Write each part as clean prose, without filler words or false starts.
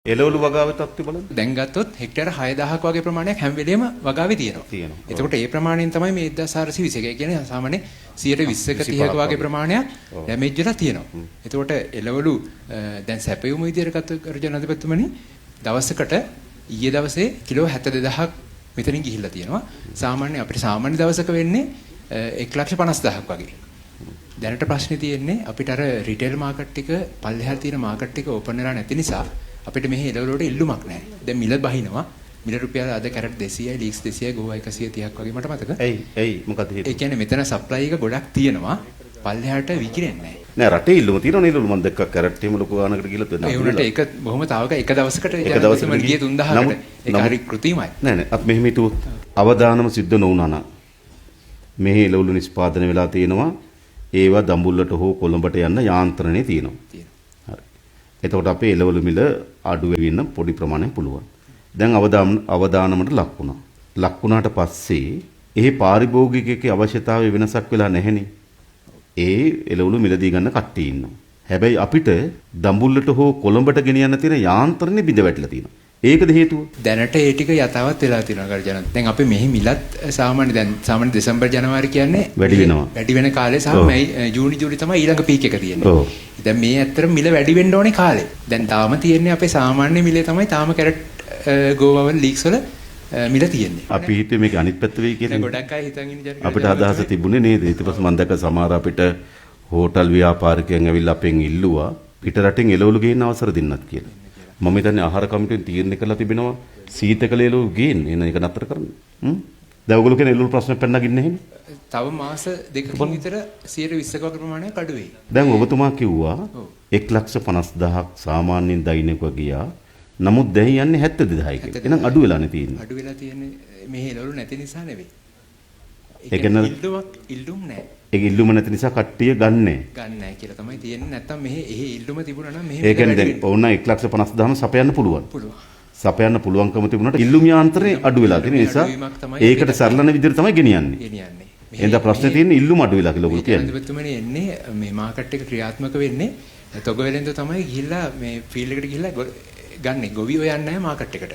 එළවලු වගාවේ තත්ත්වය බලන්න. දැන් ගත්තොත් හෙක්ටයාර 6000ක වගේ ප්‍රමාණයක් හැම වෙලේම වගාවේ තියෙනවා. එතකොට ඒ ප්‍රමාණයෙන් තමයි මේ 1421. ඒ කියන්නේ සාමාන්‍ය 120ක 30ක වගේ ප්‍රමාණයක් ඩැමේජ් වෙලා තියෙනවා. එතකොට එළවලු දැන් සැපයුම විදියට ගත්ත ජනාධිපතිතුමනි දවසකට ඊයේ දවසේ කිලෝ 72000ක් මෙතනින් ගිහිල්ලා තියෙනවා. අපිට සාමාන්‍ය දවසක වෙන්නේ 1,50,000ක් වගේ. දැනට ප්‍රශ්නේ තියෙන්නේ අපිට අර රිටේල් මාකට් එක පල්ලෙහා තියෙන මාකට් එක ඕපන් වෙලා නැති නිසා අපිට මෙහි එළවලු වලට ඉල්ලුමක් නැහැ. දැන් මිල බහිනවා. මිල රුපියල් අද කැරට් 200යි, ලීක්ස් 200යි, ගෝවා 130ක් වගේ මට මතක. ඇයි මොකද හේතුව? ඒ කියන්නේ මෙතන සප්ලයි එක ගොඩක් තියෙනවා. පල්ලෙහාට විකිරෙන්නේ නැහැ. නෑ රටේ ඉල්ලුම තියෙනවා නේ. ඉල්ලුම මම දැක්කා කැරට් එහෙම ලොකු ගානකට ගිහලා තියෙනවා. ඒ උනට ඒක බොහොම තාවක එක දවසකට ගියේ 3000කට. ඒක හරි කෘතිමයි. නෑ අපි මෙහෙම හිතුවොත් අවදානම සිද්ධ නොවුනා නම් මෙහි එළවලු නිෂ්පාදනය වෙලා තියෙනවා. ඒවා දඹුල්ලට හෝ කොළඹට යන්න යාන්ත්‍රණේ තියෙනවා. හරි. එතකොට අපේ එළවලු මිල අඩු වෙන්න පොඩි ප්‍රමාණයක් පුළුවන්. දැන් අවදානමට ලක් වුණා. ලක් වුණාට පස්සේ එහි පාරිභෝගිකයේ අවශ්‍යතාවය වෙනසක් වෙලා නැහෙනේ. ඒ එළවලු මිලදී ගන්න කට්ටිය ඉන්නවා. හැබැයි අපිට දඹුල්ලට හෝ කොළඹට ගෙනියන්න තියෙන යාන්ත්‍රණේ බිඳ වැටිලා තියෙනවා. ඒකද හේතුව? දැනට ඒ ටික යථාවත් වෙලා තියෙනවා ගර්ජනත්. දැන් අපි මෙහි මිලත් සාමාන්‍ය දෙසැම්බර් ජනවාරි කියන්නේ වැඩි වෙනවා. වැඩි වෙන කාලේ සහ ජූනි ජූලි තමයි ඊළඟ පීක් එක තියෙන්නේ. දැන් මේ ඇත්තට මිල වැඩි වෙන්න ඕනේ කාලේ. දැන් තාම තියෙන්නේ අපේ සාමාන්‍ය මිලේ තමයි තාම කැරට් ගෝවාවල ලීක්ස් වල මිල තියෙන්නේ. අපි හිතුවේ මේක අනිත් පැත්ත වෙයි කියලා. ගොඩක් අය හිතන් ඉන්නේ අපිට අදහස තිබුණේ නේද? ඊට පස්සේ මම දැක්ක සමහර අපිට හෝටල් ව්‍යාපාරිකයන් ඇවිල්ලා අපෙන් ඉල්ලුවා පිට රටින් එළවලු ගේන්න අවසර දෙන්නත් කියලා. මම හිතන්නේ ආහාර කමිටුවෙන් තීරණය කළා තිබෙනවා සීතකල එළවලු ගේන්න. එන එක නතර කරන්න. දැන් ඔයගොල්ලෝ කියන එළවලු ප්‍රශ්න පැනනගින්න එහෙම. තව මාස දෙකකින් විතර 120ක වගේ ප්‍රමාණයක් අඩු වෙයි. දැන් ඔබතුමා කිව්වා 1,50,000ක් සාමාන්‍යයෙන් දෛනිකව ගියා. නමුත් දැන් යන්නේ 72,000යි. එහෙනම් අඩු වෙලානේ තියෙන්නේ. අඩු වෙලා තියෙන්නේ මේ එළවලු නැති නිසා නෙවෙයි. ඒ කියන්නේ ඉල්ලුම් නැහැ. ඒ ඉල්ලුම නැති නිසා කට්ටිය ගන්නෑ. ගන්නෑ කියලා තමයි තියෙන්නේ. නැත්තම් මෙහි ඉල්ලුම තිබුණා නම් මෙහෙ ඒ කියන්නේ දැන් ඕන 1,50,000ම සපයන්න පුළුවන්. පුළුවන්. සපයන්න පුළුවන්කම තිබුණාට ඉල්ලුම් යාන්ත්‍රණය අඩු වෙලා තියෙන නිසා ඒකට සරලන විදිහට තමයි ගෙනියන්නේ. ගෙනියන්නේ. එහෙනම් ප්‍රශ්නේ තියෙන්නේ ඉල්ලුම අඩු වෙලා කියලා ඔයගොල්ලෝ කියන්නේ. ජනාධිපතිතුමනි එන්නේ මේ මාකට් එක ක්‍රියාත්මක වෙන්නේ තොගවෙලෙන්ද තමයි ගිහිල්ලා මේ ෆීල්ඩ් එකට ගිහිල්ලා ගන්නෙ. ගොවියෝ යන්නේ නැහැ මාකට් එකට.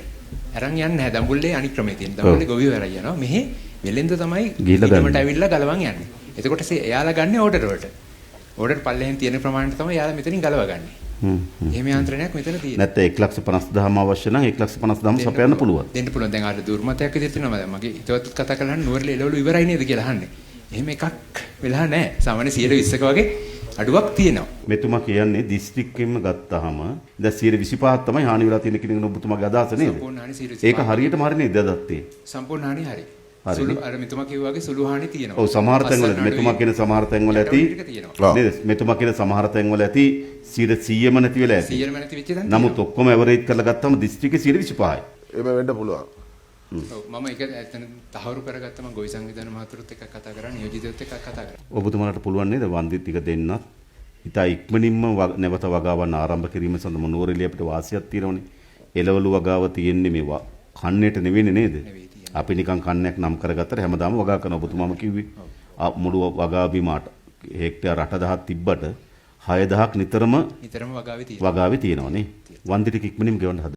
අරන් යන්නේ නැහැ. දඹුල්ලේ අනික් ක්‍රමයේ තියෙන. දඹුල්ලේ ගොවියෝ අරන් යනවා. මෙහි වෙලෙන්ද තමයි ඊටමට ඇවිල්ලා ගලවන් යන්නේ. එතකොට එයාලා ගන්නේ ඕඩර් වලට. ඕඩර් පල්ලෙන් තියෙන ප්‍රමාණයට තමයි එයාලා මෙතනින් ගලවගන්නේ. එහෙම යාන්ත්‍රණයක් මෙතන තියෙනවා. නැත්නම් 1,50,000ම අවශ්‍ය නම් 1,50,000ම සපයන්න පුළුවන්. දෙන්න පුළුවන්. දැන් ආර දුර්මතයක් විදිහට තියෙනවා. දැන් මගේ හිතවත්තුත් කතා කරලා නුවරලේ එළවලු ඉවරයි නේද කියලා අහන්නේ. එහෙම එකක් වෙලා නැහැ. සාමාන්‍ය 120ක වගේ අඩුවක් තියෙනවා. මෙතුමා කියන්නේ දිස්ත්‍රික්කෙම ගත්තාම දැන් 125ක් තමයි හානි වෙලා තියෙන කියන ඔබතුමාගේ අදහස නේද? සම්පූර්ණ හානි 125. ඒක හරියටම හරි නේද දත්තේ? සම්පූර්ණ හානි හරි. සුළු අර මෙතුමා කිව්වා වගේ සුළු හානි තියෙනවා. ඔව් සමහර තැන්වල මෙතුමා කියන සමහර තැන්වල ඇති නේද? මෙතුමා කියන සමහර තැන්වල ඇති 100ම නැති වෙලා ඇති. 100ම නැති වෙච්ච දැන්. නමුත් ඔක්කොම ඇවරේජ් කරලා ගත්තාම දිස්ත්‍රික්කේ 125යි. එහෙම වෙන්න පුළුවන්. ඔව් මම ඒක ඇත්තට තහවුරු කරගත්තම ගොවි සංවිධාන මහතුරුත් එක්ක කතා කරා, නියෝජිතයොත් එක්ක කතා කරා. ඔබතුමාලට පුළුවන් නේද වන්දි ටික දෙන්නත්? ඉතා ඉක්මනින්ම නැවත වගාවන් ආරම්භ කිරීම සඳහා නුවරඑළිය අපිට වාසියක් තියෙනවනේ. එළවලු වගාව තියෙන්නේ මේවා කන්නේට නෙවෙන්නේ නේද? අපි නිකන් කන්නයක් නම් කරගත්තට හැමදාම වගා කරන ඔබතුමාම කිව්වේ. මුළු වගා බිමට හෙක්ටයාර 8,000ක් තිබ්බට 6,000ක් නිතරම වගාවේ තියෙනවා නේ. වන්දි ටික ඉක්මනින්ම ගෙවන්න හදන්න.